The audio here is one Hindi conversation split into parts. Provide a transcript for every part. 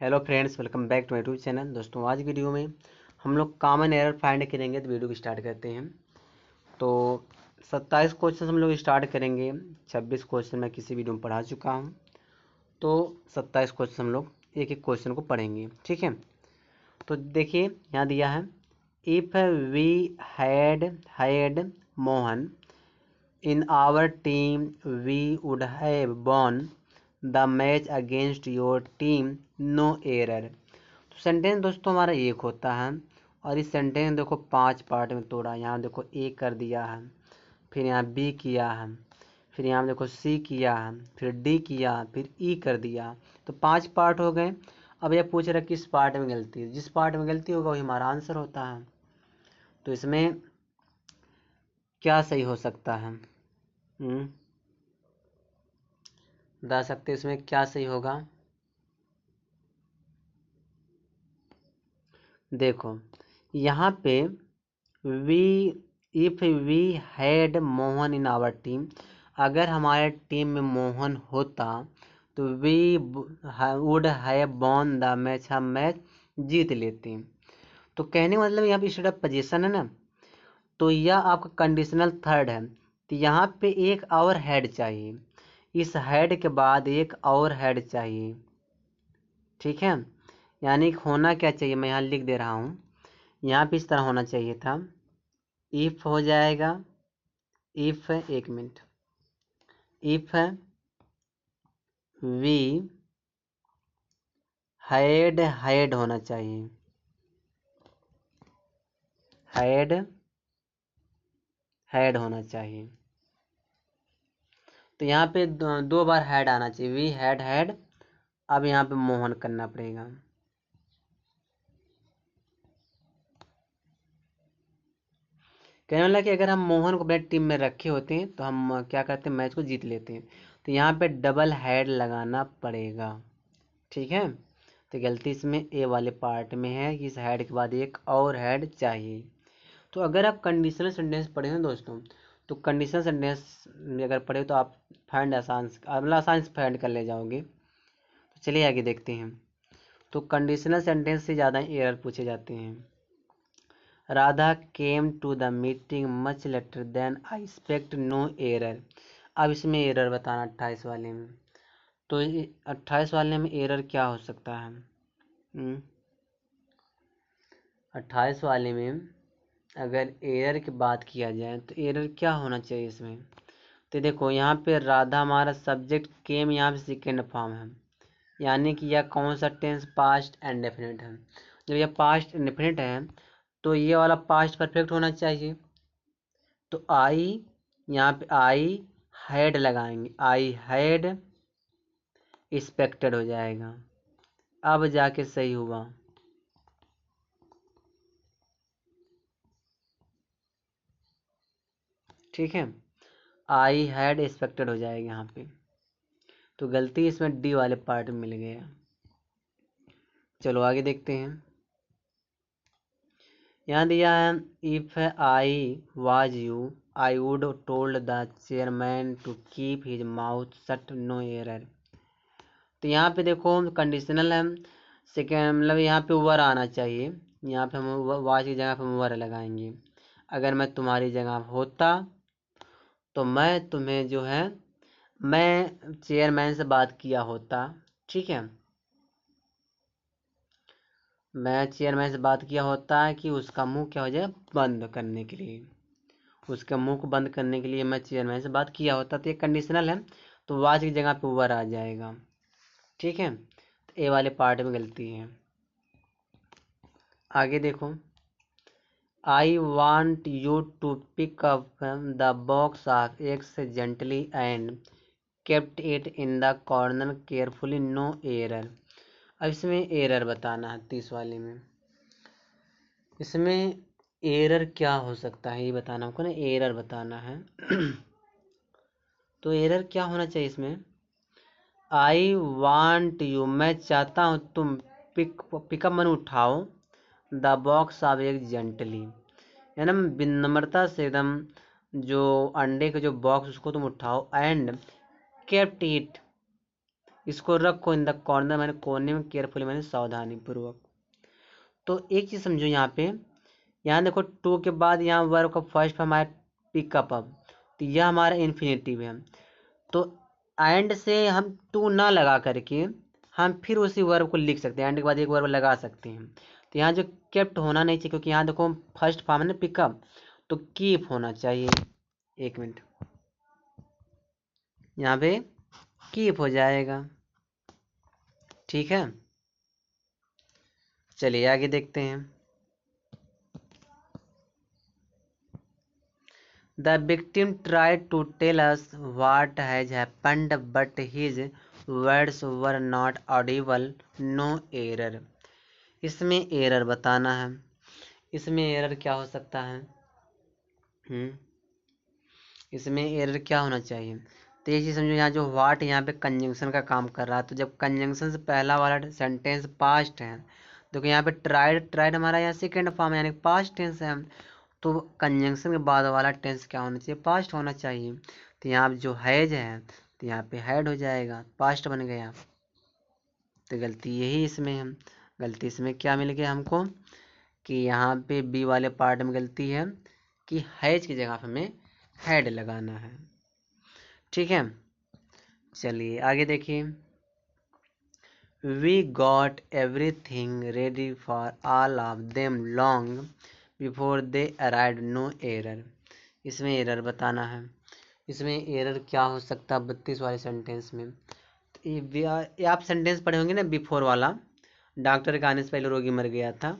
Hello friends, welcome back to my YouTube channel. दोस्तों, आज वीडियो में हम लोग कॉमन एरर फाइंड करेंगे। तो वीडियो को स्टार्ट करते हैं। तो 27 क्वेश्चन हम लोग स्टार्ट करेंगे। 26 क्वेश्चन मैं किसी वीडियो में पढ़ा चुका हूं। तो 27 क्वेश्चन हम लोग एक एक क्वेश्चन को पढ़ेंगे, ठीक है। तो देखिए, यहाँ दिया है, if we had Mohan in our team we would have won the match against your team, no error. तो सेंटेंस दोस्तों हमारा एक होता है, और इस सेंटेंस देखो 5 पार्ट में तोड़ा। यहाँ देखो ए कर दिया है, फिर यहाँ बी किया है, फिर यहाँ देखो सी किया है, फिर डी किया, फिर ई कर दिया। तो 5 पार्ट हो गए। अब यह पूछ रहा है किस पार्ट में गलती है। जिस पार्ट में गलती होगा वही हमारा आंसर होता है। तो इसमें क्या सही हो सकता है? बता सकते इसमें क्या सही होगा? देखो यहाँ पे we if we had Mohan in our team, अगर हमारे टीम में मोहन होता तो we would have won the match, हम मैच जीत लेते। तो कहने का मतलब यहाँ पे स्टेट ऑफ पोजीशन है ना, तो यह आपका कंडीशनल थर्ड है। तो यहाँ पे एक और हेड चाहिए, इस हेड के बाद एक और हेड चाहिए, ठीक है। यानी होना क्या चाहिए, मैं यहाँ लिख दे रहा हूँ। यहाँ पे इस तरह होना चाहिए था, इफ हो जाएगा, इफ, एक मिनट, इफ वी हैड होना चाहिए, हैड होना चाहिए। तो यहाँ पे दो बार हैड आना चाहिए, वी हैड। अब यहाँ पे मोहन करना पड़ेगा। कहने वाला कि अगर हम मोहन को अपने टीम में रखे होते हैं तो हम क्या करते हैं, मैच को जीत लेते हैं। तो यहाँ पे डबल हेड लगाना पड़ेगा, ठीक है। तो गलती इसमें ए वाले पार्ट में है कि इस हेड के बाद एक और हेड चाहिए। तो अगर आप कंडीशनल सेंटेंस पढ़े हैं दोस्तों, तो कंडीशनल सेंटेंस अगर पढ़े तो आप फाइंड आसान से फाइंड कर ले जाओगे। तो चलिए आगे देखते हैं। तो कंडीशनल सेंटेंस से ज़्यादा एरर पूछे जाते हैं। Radha came to the meeting much later than I expect, no error. अब इसमें एरर बताना 28 वाले में। तो 28 वाले में एरर क्या हो सकता है? 28 वाले में अगर एरर की बात किया जाए तो एरर क्या होना चाहिए इसमें? तो देखो यहाँ पे राधा हमारा सब्जेक्ट, केम यहाँ पे सेकेंड फॉर्म है, यानी कि यह कौन सा टेंस, पास्ट इंडेफिनिट है। जब यह पास्ट इंडेफिनिट है तो ये वाला पास्ट परफेक्ट होना चाहिए। तो आई, यहाँ पे आई हैड लगाएंगे, आई हैड एक्सपेक्टेड हो जाएगा। अब जाके सही हुआ। ठीक है, आई हैड एक्सपेक्टेड हो जाएगा यहाँ पे। तो गलती इसमें डी वाले पार्ट में मिल गया। चलो आगे देखते हैं। यहाँ दिया है, if I was you I would told the chairman to keep his mouth shut, no error. तो यहाँ पे देखो कंडीशनल है, सेकेंड मतलब यहाँ पे वर आना चाहिए। यहाँ पे हम वाज की जगह पे वर लगाएंगे। अगर मैं तुम्हारी जगह होता तो मैं तुम्हें जो है, मैं चेयरमैन से बात किया होता, ठीक है। मैं चेयरमैन से बात किया होता है कि उसका मुंह क्या हो जाए, बंद करने के लिए। उसके मुंह को बंद करने के लिए मैं चेयरमैन से बात किया होता। तो ये कंडीशनल है, तो वाज की जगह पे वर आ जाएगा, ठीक है। तो ए वाले पार्ट में गलती है। आगे देखो, I want you to pick up the box of eggs gently and kept it in the corner carefully, no error. अब इसमें एरर बताना है 30 वाले में। इसमें एरर क्या हो सकता है ये बताना हमको ना, एरर बताना है। तो एरर क्या होना चाहिए इसमें? आई वांट यू, मैं चाहता हूँ तुम पिकअप मन उठाओ, द बॉक्स ऑफ एक जेंटली, है ना, विनम्रता से एकदम, जो अंडे का जो बॉक्स उसको तुम उठाओ, एंड केप्ट इट, इसको रखो इन द कॉर्नर, मैंने कोने में, केयरफुली मैंने सावधानी पूर्वक। तो एक चीज समझो यहाँ पे, यहाँ देखो टू के बाद यहाँ वर्ब का फर्स्ट फॉर्म आया पिकअप अप, तो यह हमारा इन्फिनेटिव है। तो एंड से हम टू ना लगा करके हम फिर उसी वर्ब को लिख सकते हैं, एंड के बाद एक वर्ब लगा सकते हैं। तो यहाँ जो केप्ट होना नहीं चाहिए, क्योंकि यहाँ देखो फर्स्ट फॉर्म है ना पिकअप, तो कीप होना चाहिए। एक मिनट, यहाँ पे कीप हो जाएगा। ठीक है, चलिए आगे देखते हैं। The victim tried to tell us what has happened, but his words were not audible. No error. इसमें एरर बताना है। इसमें एरर क्या हो सकता है? इसमें एरर क्या होना चाहिए? तो ये चीज़ समझो, यहाँ जो वाट यहाँ पे कंजंक्शन का काम कर रहा है, तो जब कंजंक्शन से पहला वाला सेंटेंस पास्ट है, देखो यहाँ पे ट्राइड, ट्राइड हमारा यहाँ सेकेंड फॉर्म है, यानी पास्ट टेंस है, तो कंजंक्शन के बाद वाला टेंस क्या होना चाहिए? पास्ट होना चाहिए। तो यहाँ पे जो हैज है, तो यहाँ पे हैड हो जाएगा, पास्ट बन गया। तो गलती यही इसमें है। गलती इसमें क्या मिल गया हमको कि यहाँ पे बी वाले पार्ट में गलती है कि हैज की जगह पे हमें हैड लगाना है। ठीक है, चलिए आगे देखिए। We got everything ready for all of them long before they arrived. No error. इसमें एरर बताना है। इसमें एरर क्या हो सकता है 32 वाले सेंटेंस में? ये आप सेंटेंस पढ़े होंगे ना, बिफोर वाला, डॉक्टर के आने से पहले रोगी मर गया था,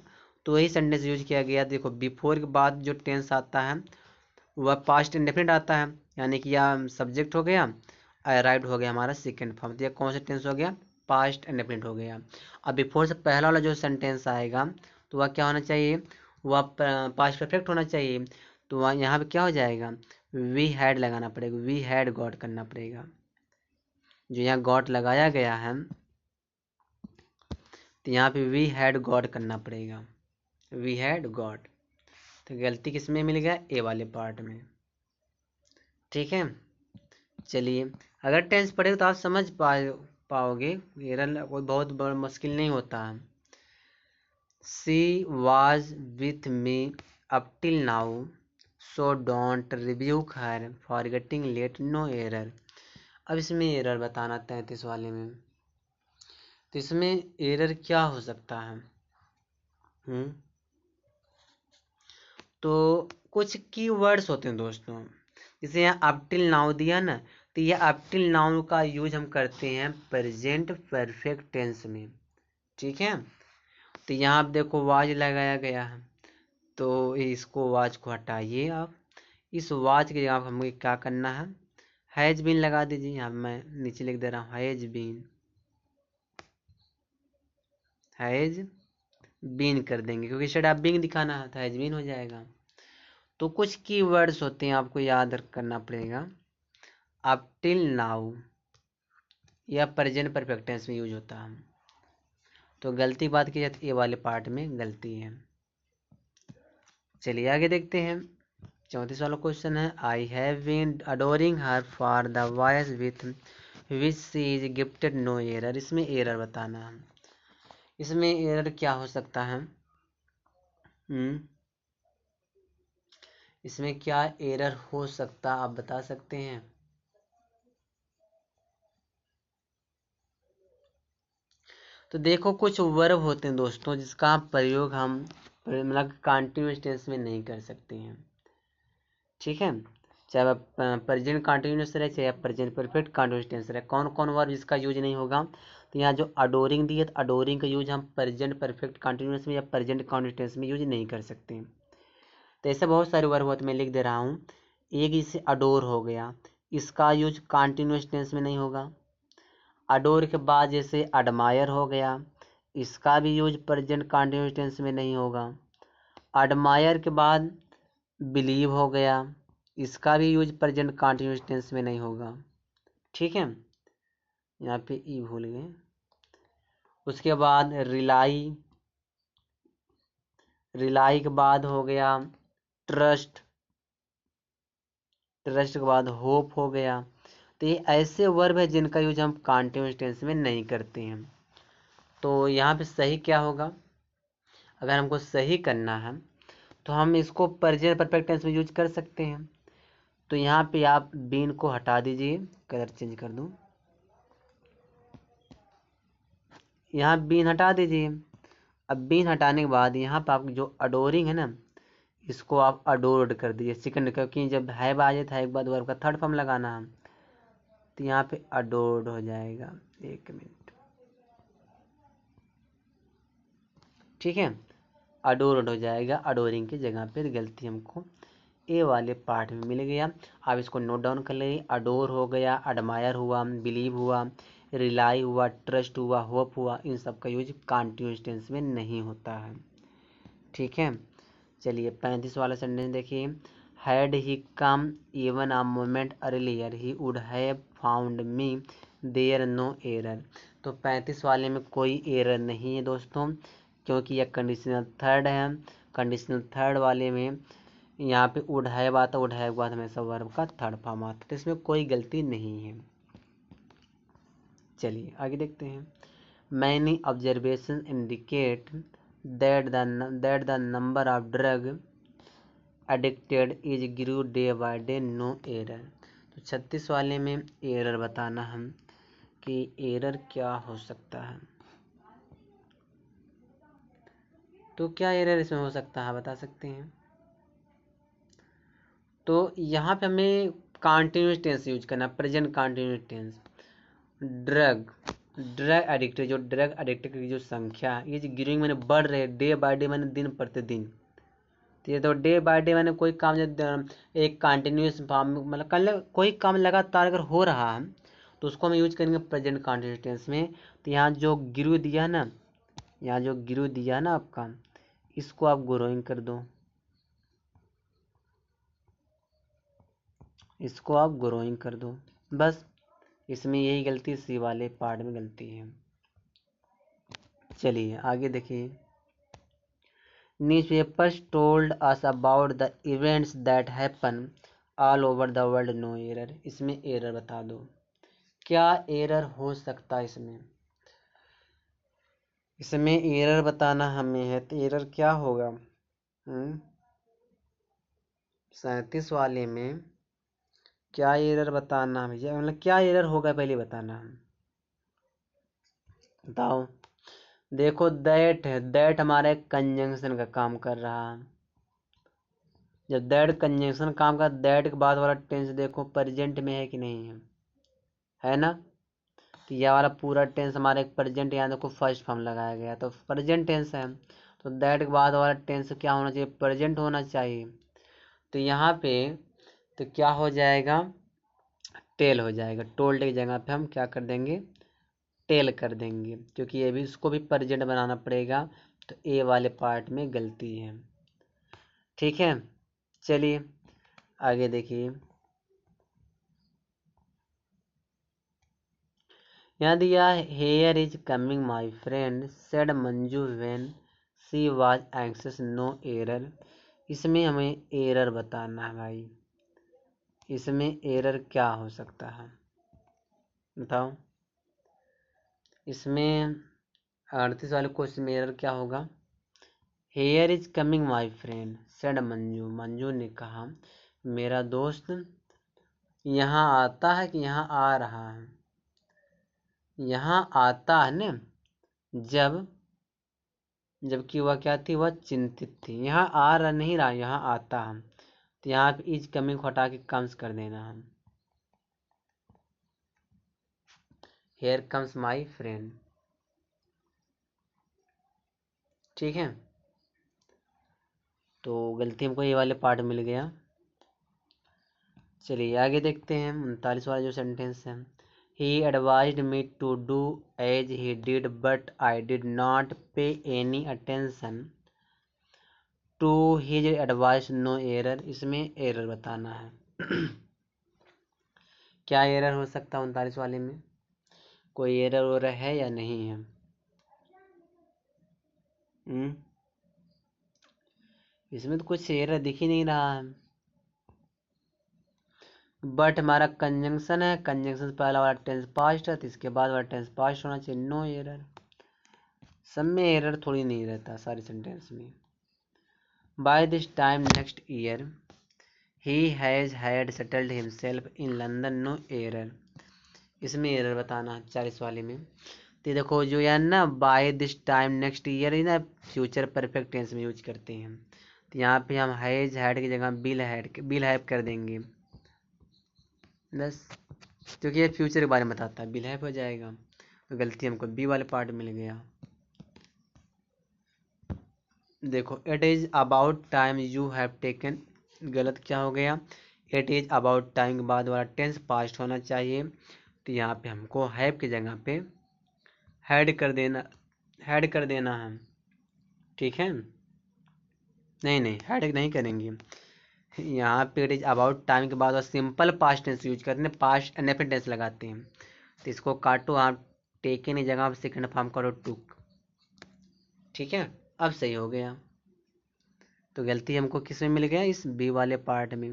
तो वही सेंटेंस यूज किया गया। देखो बिफोर के बाद जो टेंस आता है वह पास्ट इंडेफिनिट आता है, यानी कि यह सब्जेक्ट हो गया, अराइव्ड हो गया हमारा सेकेंड फॉर्म। तो यह कौन सा टेंस हो गया? पास्ट इंडेफिनिट हो गया। अब बिफोर से पहला वाला जो सेंटेंस आएगा तो वह क्या होना चाहिए? वह पास्ट परफेक्ट होना चाहिए। तो वह यहाँ पे क्या हो जाएगा? वी हैड लगाना पड़ेगा, वी हैड गॉट करना पड़ेगा। जो यहाँ गॉट लगाया गया है, तो यहाँ पे वी हैड गॉट करना पड़ेगा, वी हैड गॉट। तो गलती किस में मिल गया? ए वाले पार्ट में। ठीक है, चलिए अगर टेंस पढ़ेगा तो आप समझ पाओगे, एरर कोई बहुत बड़ा मुश्किल नहीं होता है। She was with me up till now, so don't rebuke her for getting late. No error. अब इसमें एरर बताना 33 वाले में। तो इसमें एरर क्या हो सकता है? तो कुछ कीवर्ड्स होते हैं दोस्तों, जैसे यहाँ अप टिल नाउ दिया ना, तो ये अप टिल नाउ का यूज हम करते हैं प्रेजेंट परफेक्ट टेंस में। ठीक है, तो यहाँ आप देखो वाज लगाया गया है, तो इसको वाज को हटाइए आप। इस वाज की जगह हमें क्या करना है? हैज बीन लगा दीजिए। यहाँ मैं नीचे लिख दे रहा हूँ हैज बीन, हैज बीन कर देंगे, क्योंकि शायद आप बीन दिखाना है, तो हैज बीन हो जाएगा। तो कुछ कीवर्ड्स होते हैं आपको याद करना पड़ेगा। अप टिल नाउ या प्रेजेंट परफेक्ट टेंस में यूज होता है। तो गलती बात की जाए तो ए वाले पार्ट में गलती है। चलिए आगे देखते हैं। 34 वाला क्वेश्चन है, I have been adoring her for the voice with which she is gifted. No error. इसमें एरर बताना है। इसमें एरर क्या हो सकता है? इसमें क्या एरर हो सकता आप बता सकते हैं? तो देखो कुछ वर्ब होते हैं दोस्तों जिसका प्रयोग हम मतलब कंटिन्यूअस टेंस में नहीं कर सकते हैं। ठीक है, चाहे वह प्रेजेंट कंटिन्यूअस रहे, चाहे प्रेजेंट परफेक्ट कंटिन्यूअस टेंस रहे, कौन कौन वर्ब जिसका यूज नहीं होगा? तो यहाँ जो अडोरिंग दी है, तो अडोरिंग का यूज हम प्रेजेंट परफेक्ट कंटिन्यूअस में या प्रेजेंट कंटिन्यूअस टेंस में यूज नहीं कर सकते हैं। तो ऐसे बहुत सारे वर्ब होते, मैं लिख दे रहा हूँ। एक इसे अडोर हो गया, इसका यूज कंटिन्यूअस टेंस में नहीं होगा। अडोर के बाद जैसे अडमायर हो गया, इसका भी यूज प्रेजेंट कंटिन्यूअस टेंस में नहीं होगा। अडमायर के बाद बिलीव हो गया, इसका भी यूज प्रेजेंट कंटिन्यूअस टेंस में नहीं होगा। ठीक है, यहाँ पे ई भूल गए। उसके बाद रिलाई, रिलाई के बाद हो गया ट्रस्ट, ट्रस्ट के बाद होप हो गया। तो ये ऐसे वर्ब है जिनका यूज हम कंटीन्यूअस टेंस में नहीं करते हैं। तो यहाँ पे सही क्या होगा, अगर हमको सही करना है तो हम इसको प्रेजेंट परफेक्ट टेंस में यूज कर सकते हैं। तो यहाँ पे आप बीन को हटा दीजिए, कलर चेंज कर दूं, यहाँ बीन हटा दीजिए। अब बीन हटाने के बाद यहाँ पे आप जो अडोरिंग है ना, इसको आप अडोर्ड कर दीजिए सेकंड, क्योंकि जब हैव आ जाता है एक बार वर्ब का थर्ड फॉर्म लगाना है, तो यहाँ पे अडोर्ड हो जाएगा। एक मिनट, ठीक है, अडोर्ड हो जाएगा, अडोरिंग की जगह पे गलती हमको ए वाले पार्ट में मिल गया। आप इसको नोट डाउन कर लेंगे। अडोर हो गया, एडमायर हुआ, बिलीव हुआ, रिलाई हुआ, ट्रस्ट हुआ, होप हुआ, इन सब का यूज कंटीन्यूअस टेंस में नहीं होता है। ठीक है, चलिए 35 वाला सेंटेंस देखिए। Had he come even a moment earlier he would have found me there no error. तो 35 वाले में कोई एरर नहीं है दोस्तों, क्योंकि यह कंडीशनल थर्ड है। कंडीशनल थर्ड वाले में यहाँ पे वुड हैव आता, वुड हैव के बाद हमेशा वर्ब का थर्ड फॉर्म आता, तो इसमें कोई गलती नहीं है। चलिए आगे देखते हैं। Many observation indicate that the number of drug addicted is grew day by day, no error. तो 36 वाले में एरर बताना हम कि एरर क्या हो सकता है। तो क्या एरर इसमें हो सकता है बता सकते हैं। तो यहाँ पे हमें कंटिन्यूस टेंस यूज करना, present continuous tense. Drug drug addicted, जो ड्रग एडिक्टेड की जो संख्या है, ये जो गिरोइंग मैंने बढ़ रहे, डे बाय डे मैंने दिन प्रतिदिन, तो ये तो डे बाय डे मैंने कोई काम जब एक कंटिन्यूस फॉर्म मतलब कर कोई काम लगातार अगर हो रहा है तो उसको हम यूज करेंगे प्रेजेंट कंटिन्यूस टेंस में। तो यहाँ जो गिरो दिया है ना, यहाँ जो गिरो दिया है ना आपका, इसको आप ग्रोइंग कर दो, इसको आप ग्रोइंग कर दो, बस। इसमें यही गलती सी वाले पार्ट में गलती है। चलिए आगे देखिए। Newspapers told us about the events that happen all over the world, no error. इसमें एरर बता दो, क्या एरर हो सकता है इसमें। इसमें एरर बताना हमें है, तो एरर क्या होगा। 37 वाले में क्या एरर बताना है भैया, मतलब क्या एरर होगा पहले बताना है, बताओ। देखो दैट है, दैट हमारा एक कंजंक्शन का काम कर रहा है। जब दैट कंजंक्शन काम कर, दैट के बाद वाला टेंस देखो प्रेजेंट में है कि नहीं है ना। तो यह वाला पूरा टेंस हमारा एक प्रेजेंट, यहाँ देखो फर्स्ट फॉर्म लगाया गया तो प्रेजेंट टेंस है। तो दैट के बाद वाला टेंस क्या होना चाहिए, प्रेजेंट होना चाहिए। तो यहाँ पे तो क्या हो जाएगा, टेल हो जाएगा। टोल्ड की जगह पे हम क्या कर देंगे, टेल कर देंगे, क्योंकि ये भी इसको भी प्रेजेंट बनाना पड़ेगा। तो ए वाले पार्ट में गलती है। ठीक है, चलिए आगे देखिए। यहाँ दिया here is coming my friend said Manju when she was anxious, no error. इसमें हमें एरर बताना है भाई, इसमें एरर क्या हो सकता है बताओ। इसमें 38 वाले क्वेश्चन में एरर क्या होगा। Hair is coming my friend said Manju, Manju ने कहा मेरा दोस्त यहाँ आता है कि यहाँ आ रहा है। यहाँ आता है ना, जब जबकि वह क्या थी, वह चिंतित थी। यहाँ आ रहा नहीं रहा, यहाँ आता है। तो यहाँ पे इज कमिंग को हटा के कम्स कर देना है। हेयर कम्स माई फ्रेंड, ठीक है। तो गलती हमको ये वाले पार्ट मिल गया। चलिए आगे देखते हैं 39 वाला जो सेंटेंस है। He advised me to do as he did but I did not pay any attention to his advice, no error. इसमें एरर बताना है। क्या एरर हो सकता है 39 वाले में, कोई एरर है या नहीं है। इसमें तो कुछ एरर दिख ही नहीं रहा है। बट हमारा कंजंक्शन है, कंजंक्शन से पहला वाला टेंस पास्ट है तो इसके बाद वाला टेंस पास्ट होना चाहिए। नो एरर, सब में एरर थोड़ी नहीं रहता सारे सेंटेंस में। By this time next year he has had settled himself in London, no error. इसमें एरर बताना 40 वाले में। तो देखो जो यार ना by this time next year he ना फ्यूचर परफेक्ट टेंस में यूज करते हैं। तो यहाँ पे हम हैज हैड की जगह बिल हैव कर देंगे बस, क्योंकि ये फ्यूचर के बारे में बताता है, बिल हैव हो जाएगा। तो गलती हमको बी वाले पार्ट मिल गया। देखो it is about time you have taken, गलत क्या हो गया, इट इज़ अबाउट टाइम के बाद वाला टेंस पास्ट होना चाहिए। तो यहाँ पे हमको हैव की जगह पे हैड कर देना है, ठीक है। नहीं हैड नहीं करेंगे, यहाँ पे इट इज अबाउट टाइम के बाद सिंपल पास्ट टेंस यूज करते हैं, पास्ट इंडेफिनिट टेंस लगाते हैं। तो इसको काटो आप, टेकन की जगह पे सेकंड फॉर्म करो टुक, ठीक है। अब सही हो गया। तो गलती हमको किस में मिल गया, इस बी वाले पार्ट में।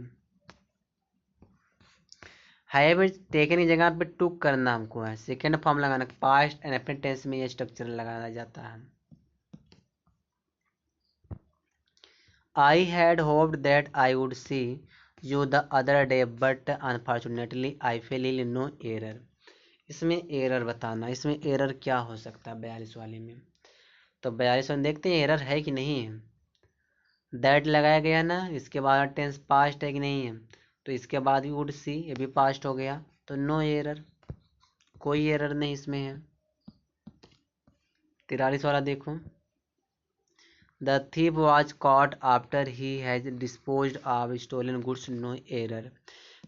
हैव टेकन की जगह पे टुक करना हमको है, सेकंड फॉर्म लगाना, पास्ट इंडेफिनिट टेंस में ये स्ट्रक्चर लगाया जाता है। I had hoped that I would see you the other day but unfortunately I fell in no error। इसमें एरर बताना, इसमें एरर क्या हो सकता है 42 वाले में। तो 42 वाले देखते हैं एरर है कि नहीं है। दैट लगाया गया ना, इसके बाद टेंस पास्ट है कि नहीं है, तो इसके बाद भी वुड सी, ये भी पास्ट हो गया, तो नो एरर, कोई एरर नहीं इसमें है। 43 वाला देखो, the thief was caught after he has disposed of stolen goods, no error।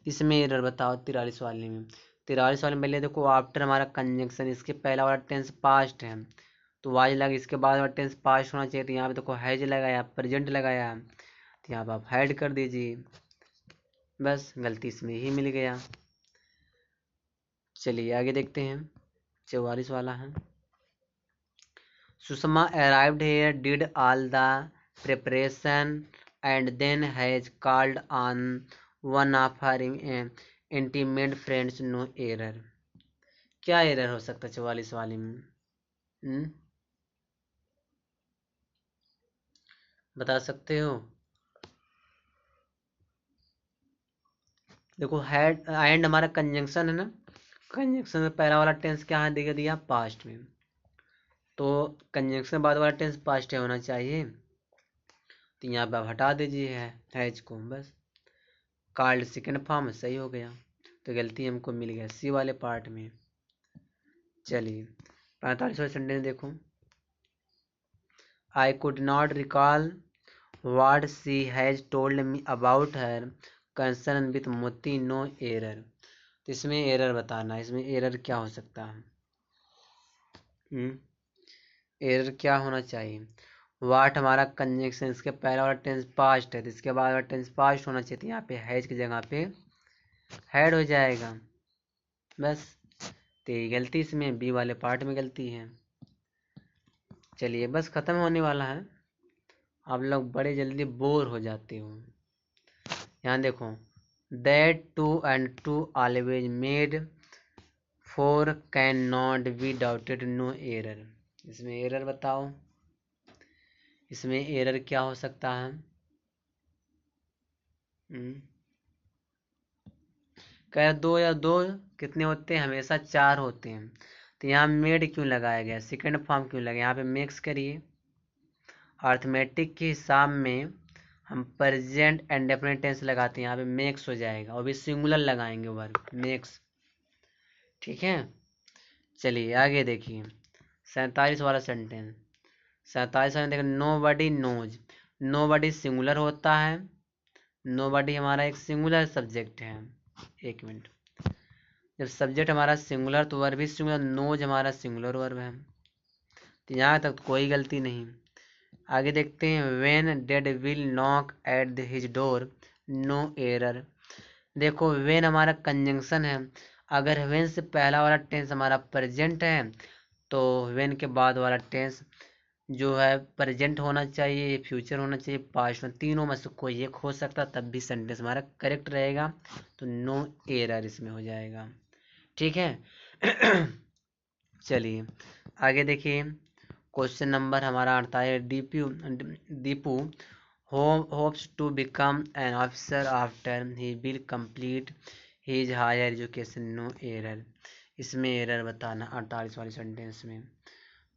इसमें एरर बताओ 43 वाले में। 43 वाले में पहले देखो आफ्टर हमारा कंजंक्शन, इसके पहला वाला टेंस पास्ट है तो वाज लगा, इसके बाद वाला टेंस पास्ट होना चाहिए। तो यहाँ पे देखो हैज लगाया, प्रेजेंट लगाया, तो यहाँ पे आप हैड कर दीजिए बस, गलती इसमें ही मिल गया। चलिए आगे देखते हैं, 44 वाला है। Sushma arrived here, did all the preparation, and then has called on one of her intimate friends, no error। क्या एरर हो सकता है 44 वाले में? बता सकते हो? देखो हैड एंड हमारा कंजंक्शन है ना, कंजंक्शन में पहला वाला टेंस क्या है दिया दिया पास्ट में, तो कंजंक्शन बाद वाला टेंस पास्ट होना चाहिए। तो यहाँ पे आप हटा दीजिए हैज को बस, कॉल्ड सेकंड फॉर्म सही हो गया। तो गलती हमको मिल गया सी वाले पार्ट में। चलिए 45वां सेंटेंस देखो, I could not recall what she has told me about her concern with Moti, no error. तो इसमें एरर बताना, इसमें एरर क्या हो सकता है, एरर क्या होना चाहिए। वाट हमारा कंजंक्शन, इसके पहला वाला टेंस पास्ट है तो इसके बाद वाला टेंस पास्ट होना चाहिए। तो यहाँ पे हैज की जगह पे हैड हो जाएगा बस। तो ये गलती इसमें बी वाले पार्ट में गलती है। चलिए बस ख़त्म होने वाला है, आप लोग बड़े जल्दी बोर हो जाते हो। यहाँ देखो, that two and two always made four can not be doubted, no error. इसमें एरर बताओ, इसमें एरर क्या हो सकता है। कह दो या दो कितने होते हैं, हमेशा 4 होते हैं। तो यहाँ मेड क्यों लगाया गया, सेकंड फॉर्म क्यों लगाया, यहाँ पे मिक्स करिए। अर्थमेटिक के हिसाब में हम प्रेजेंट एंड डेफिनेट टेंस लगाते हैं, यहाँ पे मेक्स हो जाएगा, और भी सिंगुलर लगाएंगे वर्ब मेक्स, ठीक है। चलिए आगे देखिए 47 वाला सेंटेंस। 47 वाला देखिए, नो बडी नोज, नो बडी सिंगुलर होता है, नो बडी हमारा एक सिंगुलर सब्जेक्ट है। एक मिनट, जब सब्जेक्ट हमारा सिंगुलर तो वर्ब भी सिंगुलर, नोज हमारा सिंगुलर वर्ब है। तो यहाँ तक कोई गलती नहीं। आगे देखते हैं, when dad will knock at his door, no error. देखो वेन हमारा कंजंक्शन है, अगर वेन से पहला वाला टेंस हमारा प्रेजेंट है तो वेन के बाद वाला टेंस जो है प्रेजेंट होना चाहिए, फ्यूचर होना चाहिए, पास्ट में, तीनों में से कोई एक हो सकता, तब भी सेंटेंस हमारा करेक्ट रहेगा। तो नो एरर इसमें हो जाएगा। ठीक है। चलिए आगे देखिए, क्वेश्चन नंबर हमारा आता है, Deepu hopes to become an officer after he will complete his higher education, no error। इसमें एरर बताना 48 वाली सेंटेंस में।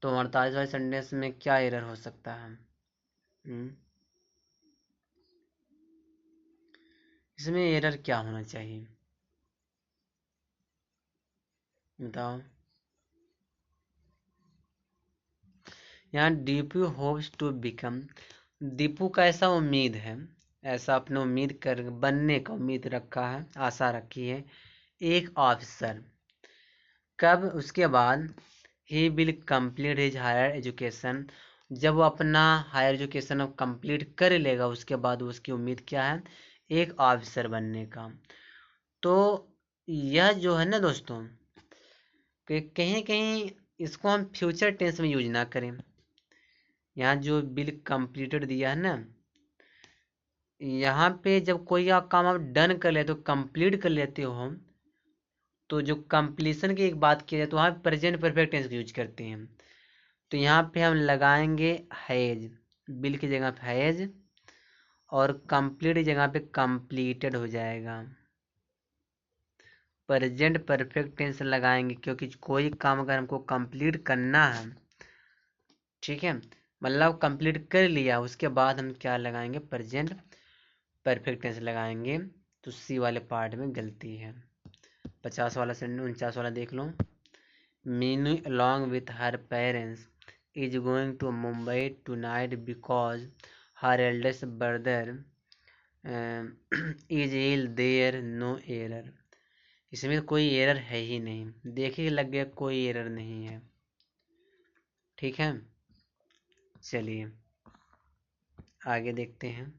तो 48 वाली सेंटेंस में क्या एरर हो सकता है? इसमें एरर क्या होना चाहिए बताओ। यहाँ Deepu hopes to become, Deepu का ऐसा उम्मीद है, ऐसा अपने उम्मीद कर बनने का उम्मीद रखा है, आशा रखी है, एक ऑफिसर। कब? उसके बाद he will complete his higher education, जब वो अपना हायर एजुकेशन कंप्लीट कर लेगा उसके बाद उसकी उम्मीद क्या है? एक ऑफिसर बनने का। तो यह जो है ना दोस्तों, कि कहीं कहीं इसको हम फ्यूचर टेंस में यूज ना करें। यहाँ जो विल कंप्लीटेड दिया है ना, यहाँ पे जब कोई काम आप डन कर लेते हो, कंप्लीट कर लेते हो, तो जो कंप्लीशन की एक बात की जाए तो वहाँ प्रेजेंट परफेक्ट टेंस यूज करते हैं। तो यहाँ पे हम लगाएंगे हैज, बिल की जगह पे हैज, और कंप्लीट की जगह पे कंप्लीटेड हो जाएगा। प्रेजेंट परफेक्ट टेंस लगाएंगे क्योंकि कोई काम अगर हमको कंप्लीट करना है, ठीक है, मतलब कंप्लीट कर लिया, उसके बाद हम क्या लगाएंगे? प्रेजेंट परफेक्ट टेंस लगाएंगे। तो सी वाले पार्ट में गलती है। 50 वाला सेंटेंस, 49 वाला देख लो। Meenu along with her parents is going to Mumbai tonight because her eldest brother is ill there, no error। इसमें कोई एरर है ही नहीं, देखिए लग गया कोई एरर नहीं है। ठीक है, चलिए आगे देखते हैं।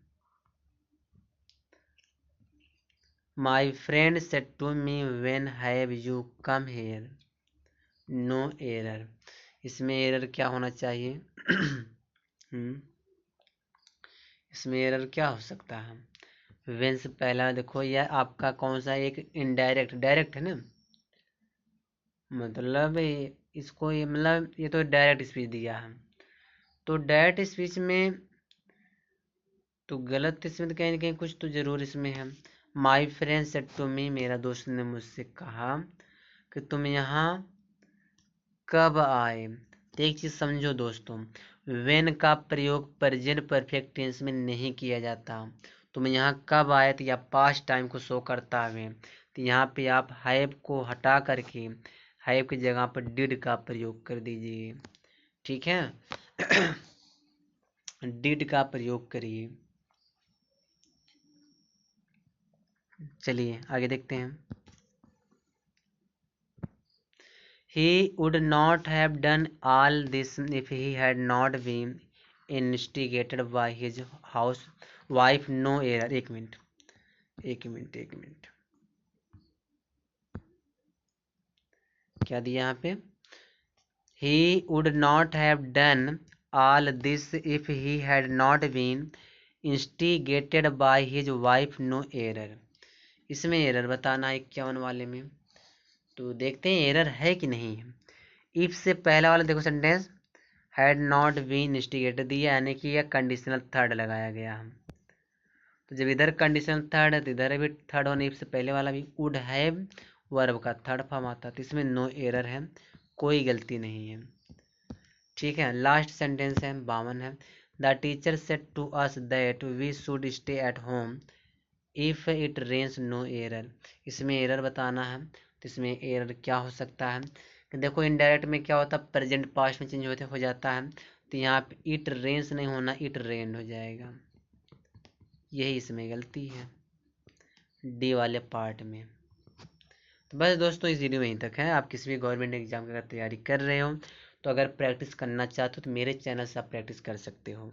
My friend said to me when have you come here, no error। इसमें एरर क्या होना चाहिए? इसमें एरर क्या हो सकता है? वेन से पहला देखो, यह आपका कौन सा एक इनडायरेक्ट, डायरेक्ट है ना, मतलब इसको ये मतलब ये तो डायरेक्ट स्पीच दिया है। तो डायरेक्ट स्पीच में तो गलत, इसमें तो कहीं ना कहीं कुछ तो जरूर इसमें है। My friend said to me, मेरा दोस्त ने मुझसे कहा कि तुम यहाँ कब आए। तो एक चीज समझो दोस्तों, वेन का प्रयोग प्रेजेंट परफेक्ट टेंस में नहीं किया जाता। तुम यहाँ कब आए तो या पास्ट टाइम को शो करता है। तो यहाँ पे आप हैव को हटा करके हैव की जगह पर डिड का प्रयोग कर दीजिए। ठीक है। डिड का प्रयोग करिए। चलिए आगे देखते हैं। He would not have done all this if he had not been instigated by his housewife, no error। एक मिनट, एक मिनट, एक मिनट, क्या दिया यहाँ पे? He would not have done all this if he had not been instigated by his wife, no error। इसमें एरर बताना है 51 वाले में। तो देखते हैं एरर है कि नहीं है। इफ से पहला वाला देखो sentence, had not been instigated दिया, यानी कि यह कंडीशनल थर्ड लगाया गया है। तो जब इधर कंडीशनल थर्ड है तो इधर भी थर्ड होने से पहले वाला भी वुड हैव वर्ब का थर्ड फॉर्म आता है। तो इसमें नो एरर है, कोई गलती नहीं है। ठीक है, लास्ट सेंटेंस है 52 है। The teacher said to us that we should stay at home if it rains, no error. इसमें एरर बताना है। तो इसमें एरर क्या हो सकता है कि देखो इनडायरेक्ट में क्या होता है, प्रेजेंट पास्ट में चेंज होते हो जाता है। तो यहाँ पे इट रेन्स नहीं होना, इट रेन हो जाएगा। यही इसमें गलती है डी वाले पार्ट में। तो बस दोस्तों इस वीडियो में यहीं तक है। आप किसी भी गवर्नमेंट एग्जाम की अगर तैयारी कर रहे हो तो अगर प्रैक्टिस करना चाहते हो तो मेरे चैनल से आप प्रैक्टिस कर सकते हो।